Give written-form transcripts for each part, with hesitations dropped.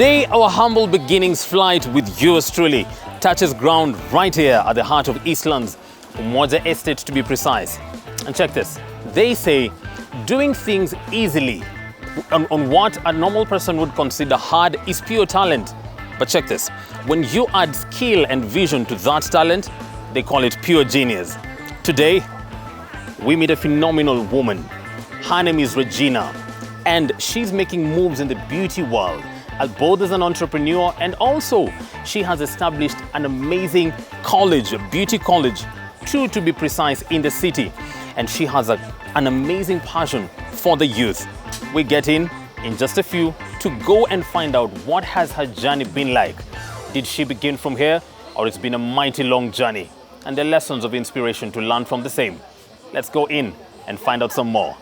Today, our humble beginnings flight with yours truly touches ground right here at the heart of Eastland's Umoja Estate, to be precise. And check this. They say doing things easily on what a normal person would consider hard is pure talent. But check this. When you add skill and vision to that talent, they call it pure genius. Today, we meet a phenomenal woman. Her name is Regina, and she's making moves in the beauty world, both as an entrepreneur, and also she has established an amazing college, a beauty college, two to be precise, in the city. And she has an amazing passion for the youth. We get in just a few to go and find out what has her journey been like. Did she begin from here, or it's been a mighty long journey? And the lessons of inspiration to learn from the same. Let's go in and find out some more.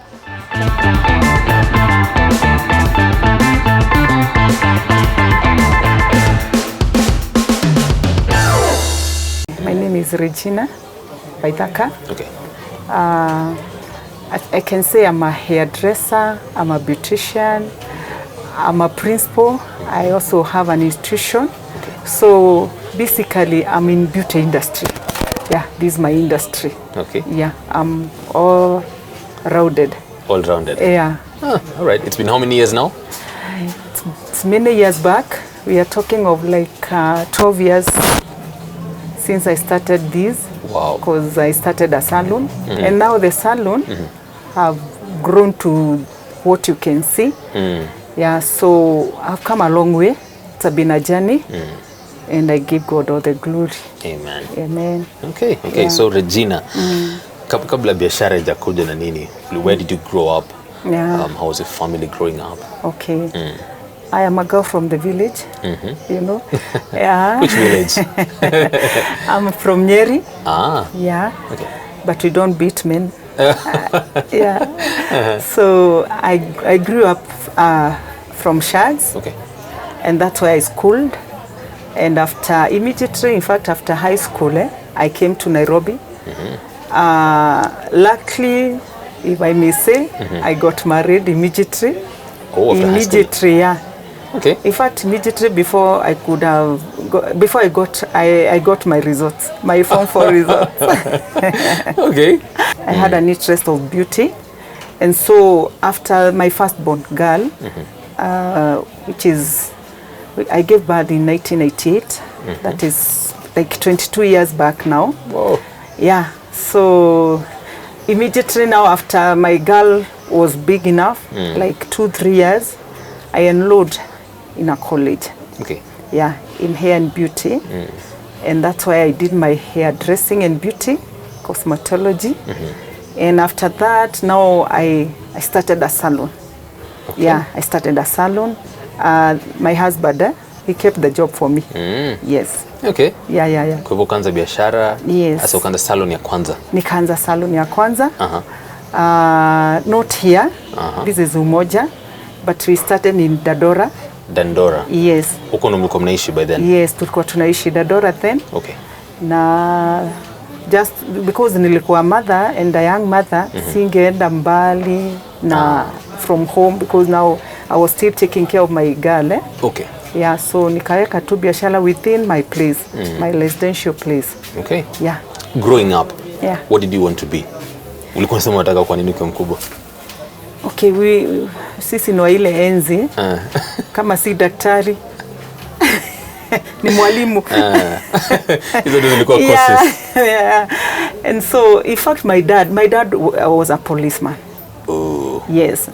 My name is Regina Baitaka. Okay. I can say I'm a hairdresser, I'm a beautician, I'm a principal. I also have an institution. Okay. So basically I'm in beauty industry. Yeah, this is my industry. Okay. Yeah, I'm all rounded. All rounded. Yeah. All right. It's been how many years now? It's many years back. We are talking of like 12 years since I started this. Wow. Because I started a salon, and now the salon have grown to what you can see. Yeah, so I've come a long way. It's been a journey, and I give God all the glory. Amen. Amen. Okay. Yeah. So Regina, kabla biashara ijakuja na nini, where did you grow up? Yeah. How was your family growing up? Okay. I am a girl from the village, you know. Yeah. Which village? I'm from Nyeri. Ah. Yeah. Okay. But we don't beat men. Yeah. So I grew up from Shads. Okay. And that's where I schooled. And immediately, in fact, after high school, I came to Nairobi. Luckily, if I may say, I got married immediately. Oh, after high school? Immediately, yeah. Okay. In fact, immediately before I could have, before I got my results, my Form 4 results. Okay. I had an interest of beauty, and so after my firstborn girl, which is, I gave birth in 1988. That is like 22 years back now. Whoa. Yeah. So immediately now, after my girl was big enough, like 2-3 years, I enrolled in a college. Okay. Yeah, in hair and beauty. And that's why I did my hairdressing and beauty, cosmetology. And after that, now I started a salon. Okay. Yeah, I started a salon. My husband, he kept the job for me. Yes. Okay. Yeah. Kwa hivyo ukaanza biashara. Yes. Asa ukaanza salon ya kwanza. Nikaanza salon ya kwanza. Not here. This is Umoja. But we started in Dandora. Dandora. Yes. Huko ndo mlikuwa mnaishi by then? Yes, tulikuwa tunaishi Dandora then. Okay. Na just because nilikuwa mother and a young mother, singeenda mbali na from home, because now I was still taking care of my girl. Okay. Yeah, so nikaweka tu biashara within my place, my residential place. Okay. Yeah. Growing up, Yeah. what did you want to be? Ulikuwa unasema unataka kuwa nini ukiwa mkubwa? Okay, sisi ni wa ile enzi. Kama si daktari ni mwalimu. Hizo ndio zilikuwa courses. Yeah. And so in fact my dad was a policeman. Oh. Yes.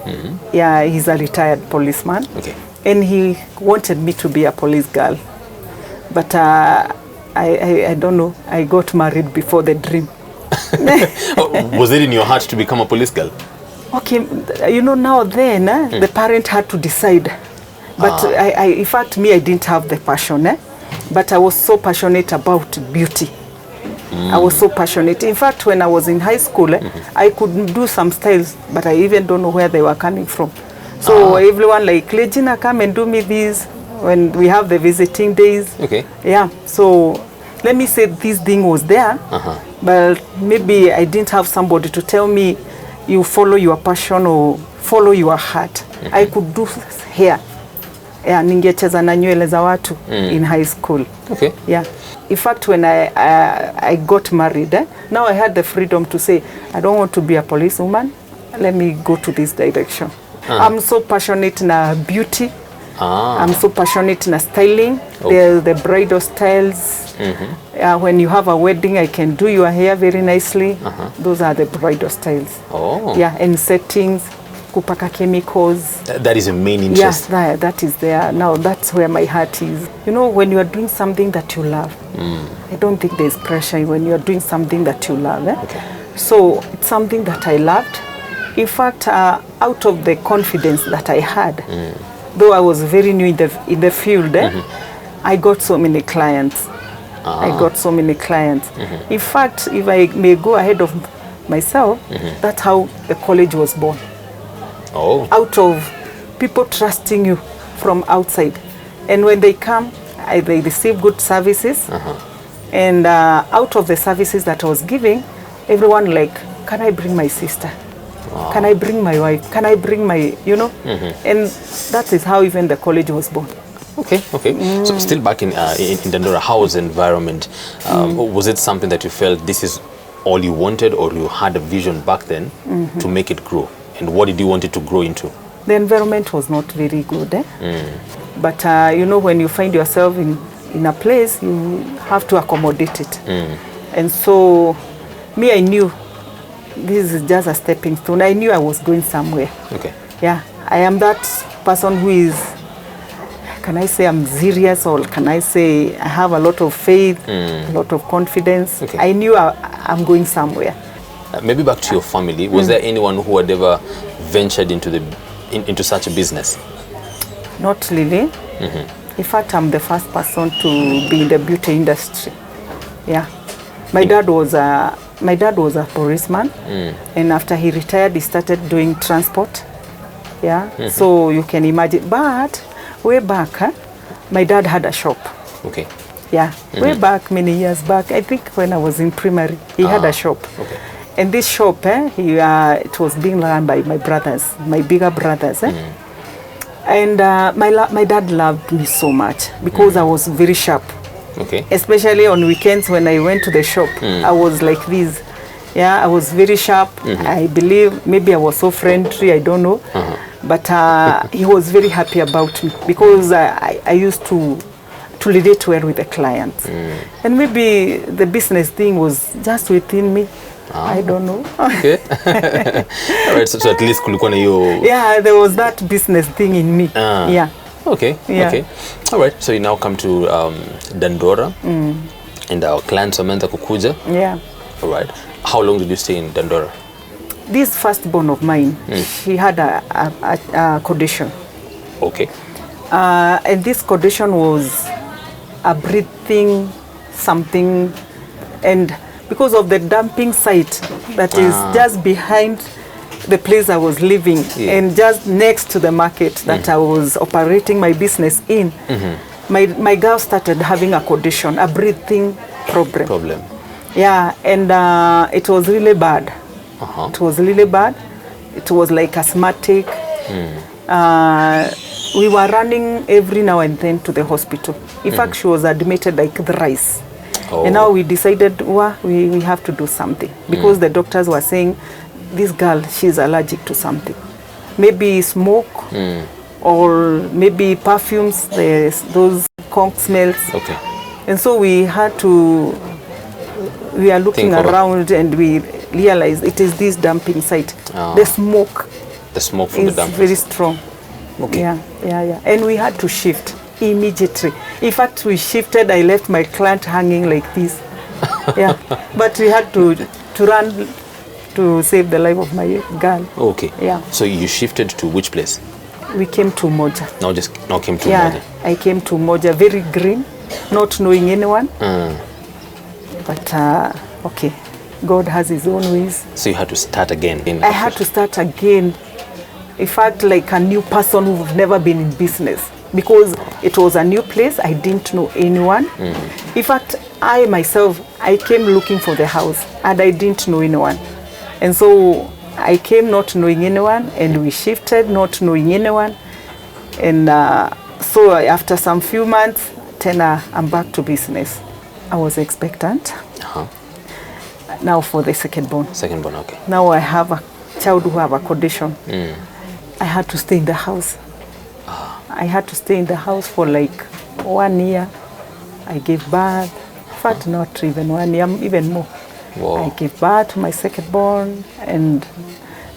Yeah, he's a retired policeman. Okay. And he wanted me to be a police girl. But I don't know, I got married before the dream. Was it in your heart to become a police girl? Okay, you know, now then, the parent had to decide. But in fact, I didn't have the passion, but I was so passionate about beauty. I was so passionate. In fact, when I was in high school, I could do some styles, but I even don't know where they were coming from. So everyone like, Regina, come and do me this when we have the visiting days. Okay. Yeah, so let me say this thing was there, but maybe I didn't have somebody to tell me, you follow your passion or follow your heart. I could do hair yeah, ningecheza na nywele za watu in high school. Okay. Yeah. In fact, when I got married, now I had the freedom to say, I don't want to be a policewoman. Let me go to this direction. I'm so passionate na beauty. I'm so passionate na styling. The bridal styles. When you have a wedding, I can do your hair very nicely. Those are the bridal styles. Oh. Yeah, and settings, kupaka chemicals. That is a main interest. Yeah, that is there. Now that's where my heart is. You know, when you are doing something that you love, I don't think there's pressure when you are doing something that you love. Okay. So it's something that I loved. In fact, out of the confidence that I had, though I was very new in the field, I got so many clients. I got so many clients. In fact, if I may go ahead of myself, that's how the college was born. Oh. Out of people trusting you from outside. And when they come, they receive good services. And out of the services that I was giving, everyone like, can I bring my sister? Wow. Can I bring my wife? Can I bring my, you know? And that is how even the college was born. Okay, okay. So still back in Dandora, how was the environment? Was it something that you felt this is all you wanted, or you had a vision back then to make it grow? And what did you want it to grow into? The environment was not very good. But you know, when you find yourself in a place, you have to accommodate it. And so, me, I knew this is just a stepping stone. I knew I was going somewhere. Okay. Yeah, I am that person who is, can I say I'm serious, or can I say I have a lot of faith, a lot of confidence. Okay. I knew I'm going somewhere. Maybe back to your family, was there anyone who had ever ventured into such a business? Not really. In fact, I'm the first person to be in the beauty industry. Yeah. My dad was a policeman, and after he retired, he started doing transport. Yeah. So you can imagine. But way back, my dad had a shop. Okay. Yeah. Way back, many years back, I think when I was in primary, he had a shop. Okay. And this shop, it was being run by my brothers, my bigger brothers. And my dad loved me so much because I was very sharp. Okay. Especially on weekends when I went to the shop, I was like this. Yeah, I was very sharp. I believe maybe I was so friendly, I don't know. But he was very happy about me because I used to relate well with the clients. And maybe the business thing was just within me. I don't know. Okay. All right, so at least kulikuwa na hiyo. Yeah, there was that business thing in me. Yeah. Okay. Yeah. Okay. All right. So you now come to Dandora, and our clients wameanza kukuja. Yeah. All right. How long did you stay in Dandora? This firstborn of mine, she had a condition. Okay. And this condition was a breathing something, and because of the dumping site that is just behind the place I was living and just next to the market that I was operating my business in, my girl started having a condition, a breathing problem. Yeah, and it was really bad. It was really bad. It was like asthmatic. We were running every now and then to the hospital. In fact, she was admitted like thrice. And now we decided we have to do something because the doctors were saying this girl, she's allergic to something. Maybe smoke or maybe perfumes, those conch smells. Okay. And so we are looking around and we realized it is this dumping site. The smoke from the dump is very strong. Okay. Yeah. And we had to shift immediately. In fact, we shifted. I left my client hanging like this. Yeah, but we had to run to save the life of my girl. Okay. Yeah. So you shifted to which place? We came to Moja. Now came to Moja. Yeah, I came to Moja, very green, not knowing anyone. But okay, God has His own ways. So you had to start again. I had to start again. In fact, like a new person who've never been in business. Because it was a new place, I didn't know anyone. In fact, I myself, I came looking for the house and I didn't know anyone. And so I came not knowing anyone and we shifted not knowing anyone. And So after some few months, tena I'm back to business. I was expectant. Now for the second born. Second born, okay. Now I have a child who have a condition. I had to stay in the house. I had to stay in the house for like 1 year. I gave birth. In fact, not even 1 year, even more. Wow. I gave birth to my second born, and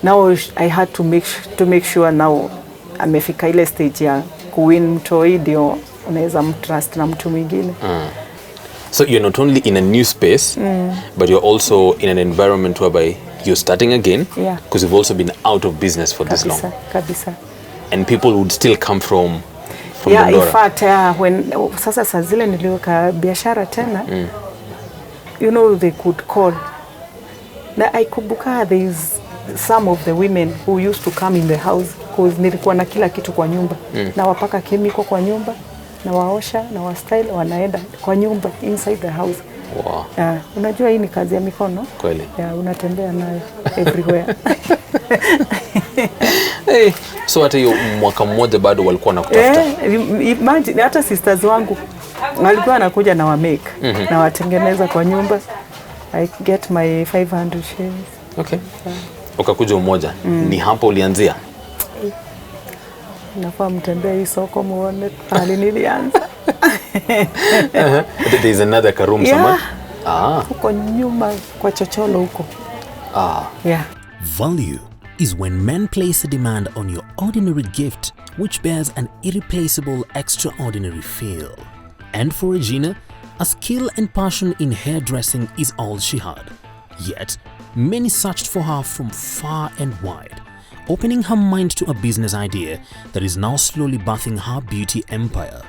now I had to make sure now amefika ile stage ya kuwin mtoi ndio unaweza mtrust na mtu mwingine. So you're not only in a new space, but you're also in an environment whereby you're starting again, because you've also been out of business for this long. Kabisa. And people would still come from yeah, Dandora. In fact, when sasa saa zile niliweka biashara tena, you know, they could call. Na I kumbuka there's some of the women who used to come in the house because nilikuwa na kila kitu kwa nyumba. Na wapaka chemical kwa nyumba, na waosha, na wa style, wanaenda kwa nyumba inside the house. Wow. Unajua hii ni kazi ya mikono. Kweli. Unatembea nayo everywhere. Hey, so hata hiyo mwaka mmoja bado walikuwa nakutafuta. Imagine hata sisters wangu walikuwa wanakuja na wa make na watengeneza kwa nyumba. I get my 500 shares. Okay. Ukakuja umoja. Ni hapo ulianzia? Nafaa mtembea hii soko muone pale nilianza. There is another karoom somewhere? Huko nyuma kwa chocholo huko. Yeah. Value is when men place a demand on your ordinary gift which bears an irreplaceable extraordinary feel. And for Regina, a skill and passion in hairdressing is all she had. Yet, many searched for her from far and wide, opening her mind to a business idea that is now slowly birthing her beauty empire.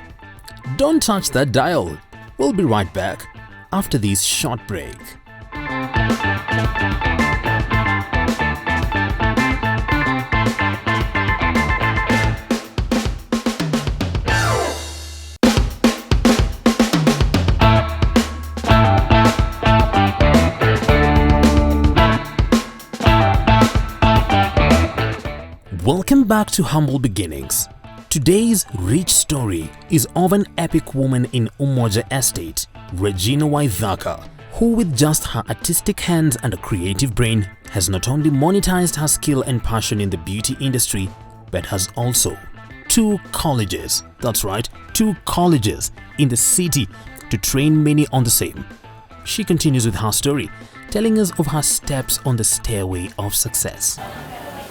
Don't touch that dial. We'll be right back after this short break. Welcome back to Humble Beginnings. Today's rich story is of an epic woman in Umoja Estate, Regina Waithaka, who with just her artistic hands and a creative brain has not only monetized her skill and passion in the beauty industry, but has also 2 colleges, that's right, 2 colleges in the city to train many on the same. She continues with her story, telling us of her steps on the stairway of success.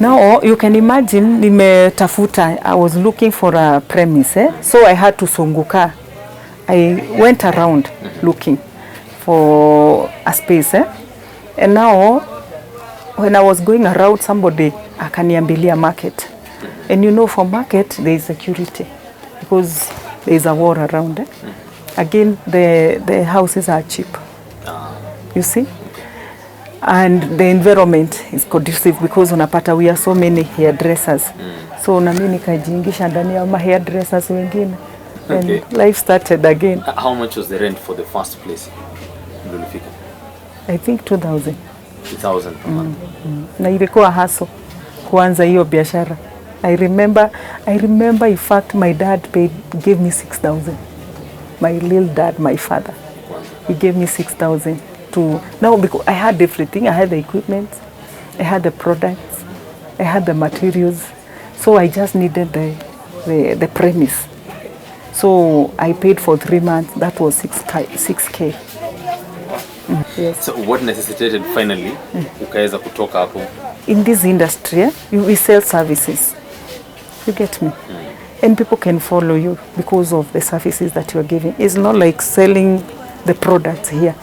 Now you can imagine nimetafuta, I was looking for a premise, so I had to sunguka. I went around looking for a space, and now when I was going around, somebody akaniambilia market, and you know for market there is security because there is a war around. Again, the houses are cheap, you see. And the environment is conducive because unapata we are so many hairdressers. So na mimi nikajiingisha ndani ya hairdressers wengine. And life started again. How much was the rent for the first place? I think 2,000. 2,000 per month. Na ilikuwa hustle kuanza hiyo biashara. I remember in fact my dad gave me 6,000. My little dad, my father. He gave me 6,000. Now because I had everything, I had the equipment, I had the products, I had the materials, so I just needed the premise. So I paid for 3 months. That was 6K. Yes. So what necessitated finally ukaweza kutoka hapo? In this industry, we sell services. You get me? And people can follow you because of the services that you are giving. It's not like selling the products here,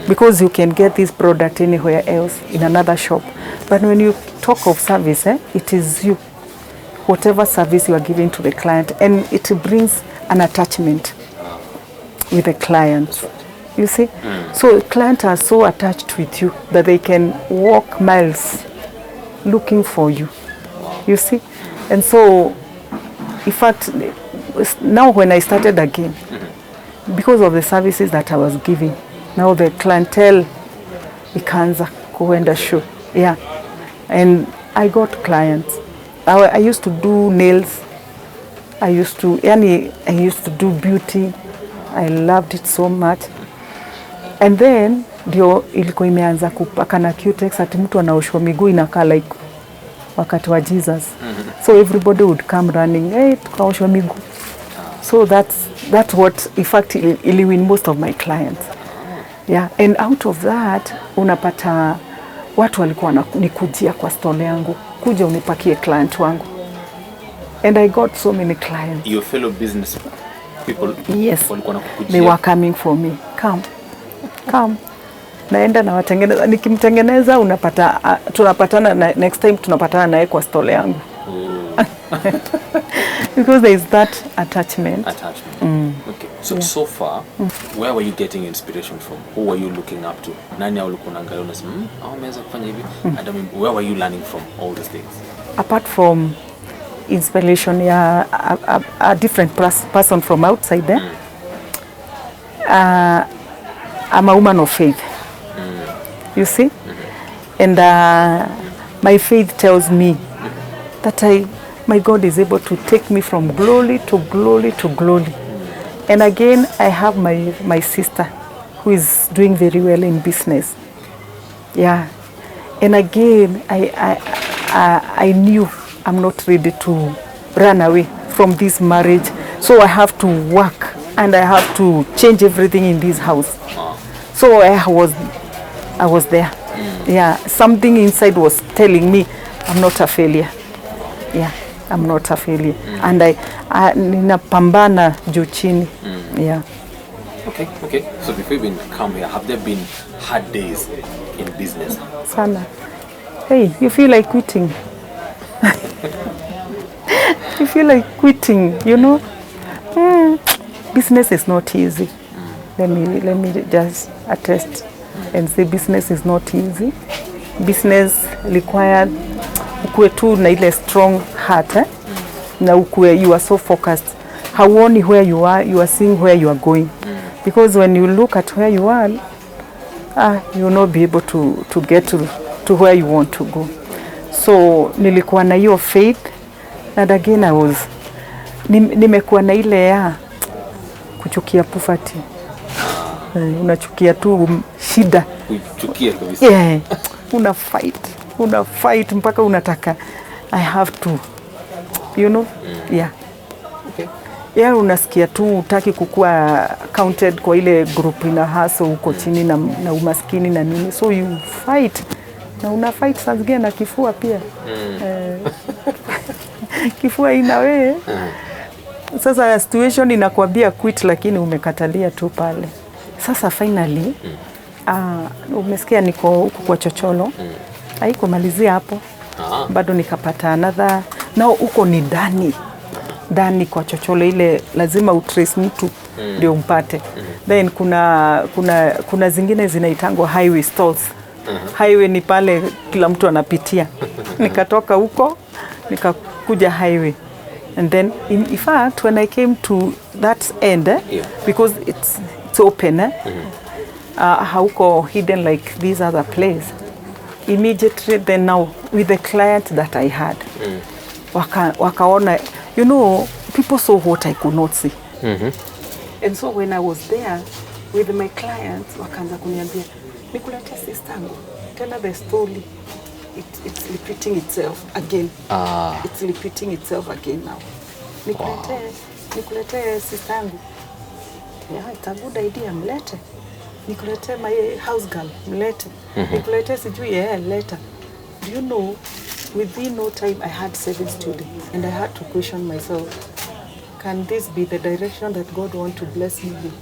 because you can get this product anywhere else in another shop. But when you talk of service, it is you, whatever service you are giving to the client, and it brings an attachment with the client. You see, so clients are so attached with you that they can walk miles looking for you. You see, and so in fact, now when I started again, because of the services that I was giving, now the clientele ikaanza kuenda show. Yeah, and I got clients. I used to do nails I used to do beauty. I loved it so much. And then ndio ilikuwa imeanza kupaka na cutex, ati mtu anaoshwa miguu inakaa like wakati wa Jesus. So everybody would come running, hey, tukaoshwa miguu. So that's what in fact ili win most of my clients. Yeah, and out of that unapata watu walikuwa nikujia kwa stall yangu, kuja unipakie client wangu. And I got so many clients. Your fellow business people? Yes, walikuwa nakukujia? they were coming for me. Come. Naenda na watengeneza, nikimtengeneza unapata tunapatana next time tunapatana naye kwa stall yangu. Because there is that attachment. Okay. So far, where were you getting inspiration from? Who were you looking up to? Nani ulikuwa unaangalia unasema, ameweza kufanya hivi? And I mean, where were you learning from all these things? Apart from inspiration, a different person from outside there. I'm a woman of faith. You see? And my faith tells me that my God is able to take me from glory to glory to glory. And again, I have my sister who is doing very well in business. Yeah. And again, I knew I'm not ready to run away from this marriage. So I have to work and I have to change everything in this house. So I was there. Yeah, something inside was telling me I'm not a failure. Yeah, I'm not a failure. And ninapambana juu chini. Yeah. Okay. So before you come here, have there been hard days in business? Sana. Hey, you feel like quitting. You feel like quitting, you know? Business is not easy. Let me just attest and say business is not easy. Business required ukue tu na ile strong heart, na ukue you are so focused. Hauoni where you are seeing where you are going. Because when you look at where you are, you will not be able to get to where you want to go. So nilikuwa na hiyo faith, and again I was nimekuwa na ile ya kuchukia poverty. Unachukia tu shida. Kuchukia kabisa. Yeah. Una fight mpaka unataka I have to, you know. Yeah. Okay. Yeah, unasikia tu utaki kukua counted kwa ile group ina hustle huko chini na umaskini na nini. So you fight. Na una fight saa zingine na kifua pia. Kifua ina wewe. Sasa situation inakwambia quit, lakini umekatalia tu pale. Sasa finally umesikia niko huku kwa chocholo. Haikumalizia hapo. Bado nikapata another. Nao huko ni ndani kwa chocholo ile lazima utrace mtu ndio umpate. Then kuna zingine zinaitangwa highway stalls. Highway ni pale kila mtu anapitia. Nikatoka huko nikakuja highway. And then in fact when I came to that end, because it's open, hauko hidden like these other place. Immediately then now with the client that I had, wakaona, you know, people saw what I could not see. And so when I was there with my clients, wakaanza kuniambia, nikuletea sistangu, tell the story. It's repeating itself again. It's repeating itself again now. Nikulete sistangu. Yeah, it's a good idea, mlete. Nikulete my house girl, mlete. Nikulete sijui later. Do you know, within no time I had 7 students and I had to question myself, can this be the direction that God want to bless me with?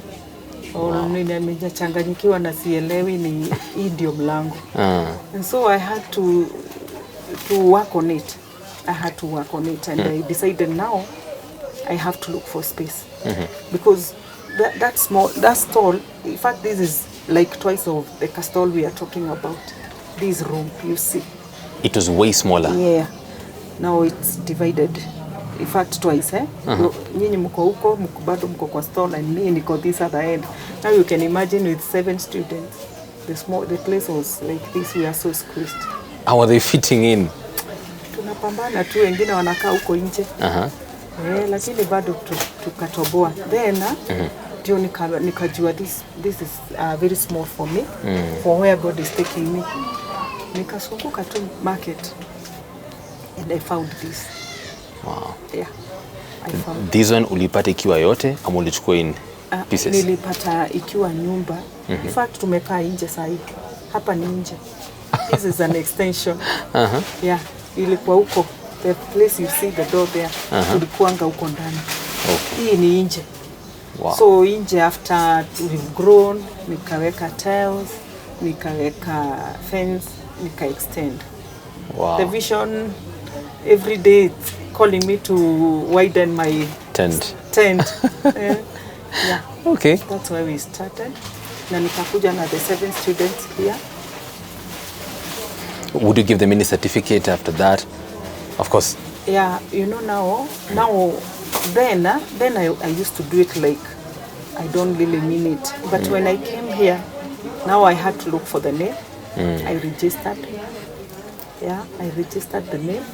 Or nimechanganyikiwa na sielewi ni hii ndio mlango. And so I had to work on it. And I decided now I have to look for space. Because that stall, in fact this is like twice of the stall we are talking about. This room, you see. It was way smaller. Yeah. Now it's divided. In fact twice, nyinyi mko huko, bado mko kwa stall, and me niko this other end. Now you can imagine with 7 students, the place was like this. We are so squeezed. How are they fitting in? Tunapambana tu, wengine wanakaa huko nje. Lakini bado tukatoboa. Then ndio nikajua this is very small for me, for where God is taking me. Nikasunguka tu market and I found this. Wow. Yeah. I found this one ulipata ikiwa yote ama ulichukua in pieces? Nilipata ikiwa nyumba. In fact tumekaa nje sasa hivi. Hapa ni nje. This is an extension. Yeah, ilikuwa huko. The place you see the door there. Tulikuanga huko ndani. Okay. Hii ni nje. Wow. So nje after we've grown, nikaweka tiles, nikaweka fence, nika extend. Wow. The vision every day it's calling me to widen my tent. Yeah. Okay. That's where we started. Na nikakuja na the 7 students here. Would you give them any certificate after that? Of course. Yeah, you know now then I used to do it like I don't really mean it. But when I came here, now I had to look for the name. I registered. Yeah, I registered the name.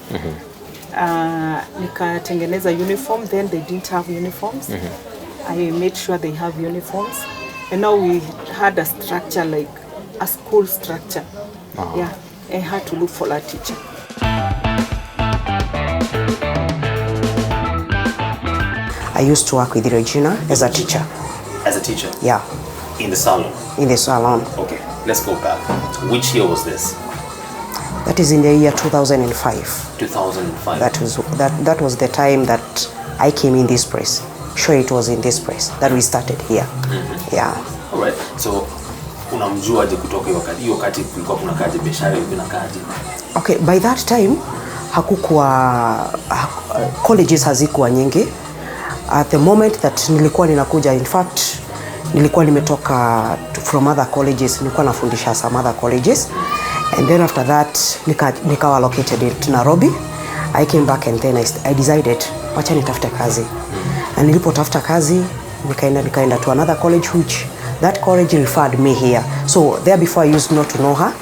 Nikatengeneza uniform. Then they didn't have uniforms. I made sure they have uniforms. And now we had a structure like a school structure. Yeah, I had to look for a teacher. I used to work with Regina as a teacher. As a teacher? Yeah. In the salon? In the salon. Okay, let's go back. Which year was this? That is in the year 2005. 2005? That was the time that I came in this place. Sure, it was in this place that we started here. Yeah. All right. So, unamjuaje kutoka hiyo wakati kulikuwa kuna kaje biashara hiyo kaje? Okay, by that time hakukuwa colleges hazikuwa nyingi. At the moment that nilikuwa ninakuja, in fact nilikuwa nimetoka from other colleges, nilikuwa nafundisha some other colleges, and then after that nikawa located in Nairobi. I came back and then I decided wacha nitafute kazi. And nilipotafuta kazi nikaenda to another college, which that college referred me here. So there before I used not to know her,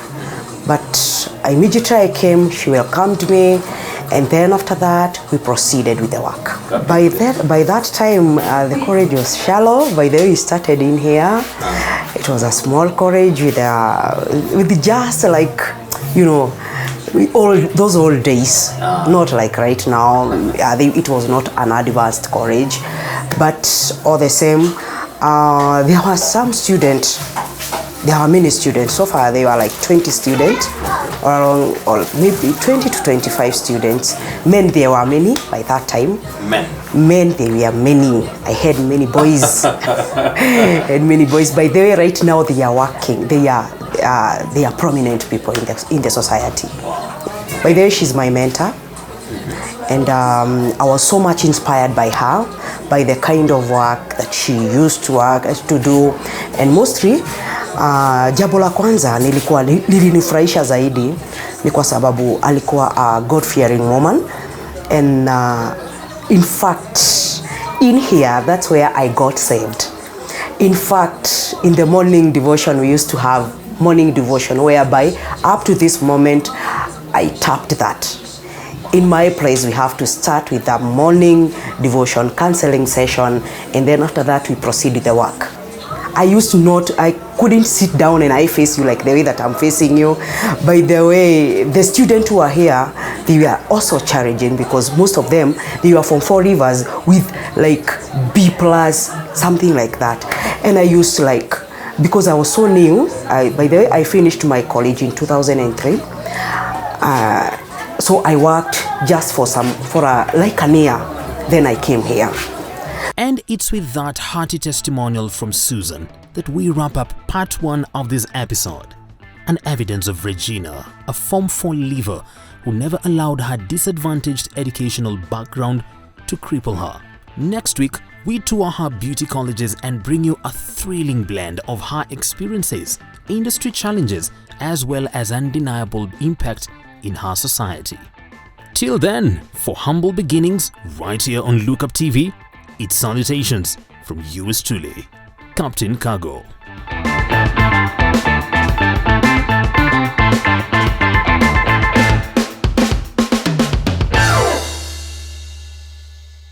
but immediately I came, she welcomed me, and then after that we proceeded with the work. By that time the college was shallow. By the way we started in here, it was a small college with just like, you know, those old days, not like right now. It was not an advanced college, but all the same, there were some students. There were many students. So far, they were like 20 students, or maybe 20 to 25 students. Men, there were many by that time. Men, there were many. I had many boys. And many boys. By the way, right now they are working. They are prominent people in the society. By the way, she's my mentor, and I was so much inspired by her, by the kind of work that she used to do, and mostly jambo la kwanza lilinifurahisha zaidi ni kwa sababu alikuwa a God-fearing woman, and in fact in here that's where I got saved. In fact, in the morning devotion we used to have morning devotion whereby up to this moment I tapped that. In my place we have to start with a morning devotion counseling session, and then after that we proceed with the work. I couldn't sit down and I face you like the way that I'm facing you. By the way, the students who are here, they were also challenging because most of them, they were from 4 Rivers with like B+, something like that. And I used to like, because I was so new, by the way, I finished my college in 2003. So I worked just for like a year. Then I came here. And it's with that hearty testimonial from Susan that we wrap up part 1 of this episode. An evidence of Regina, a Form 4 leaver who never allowed her disadvantaged educational background to cripple her. Next week, we tour her beauty colleges and bring you a thrilling blend of her experiences, industry challenges, as well as undeniable impact in her society. Till then, for Humble Beginnings, right here on Lookup TV, it's salutations from yours truly, Captain Cargo.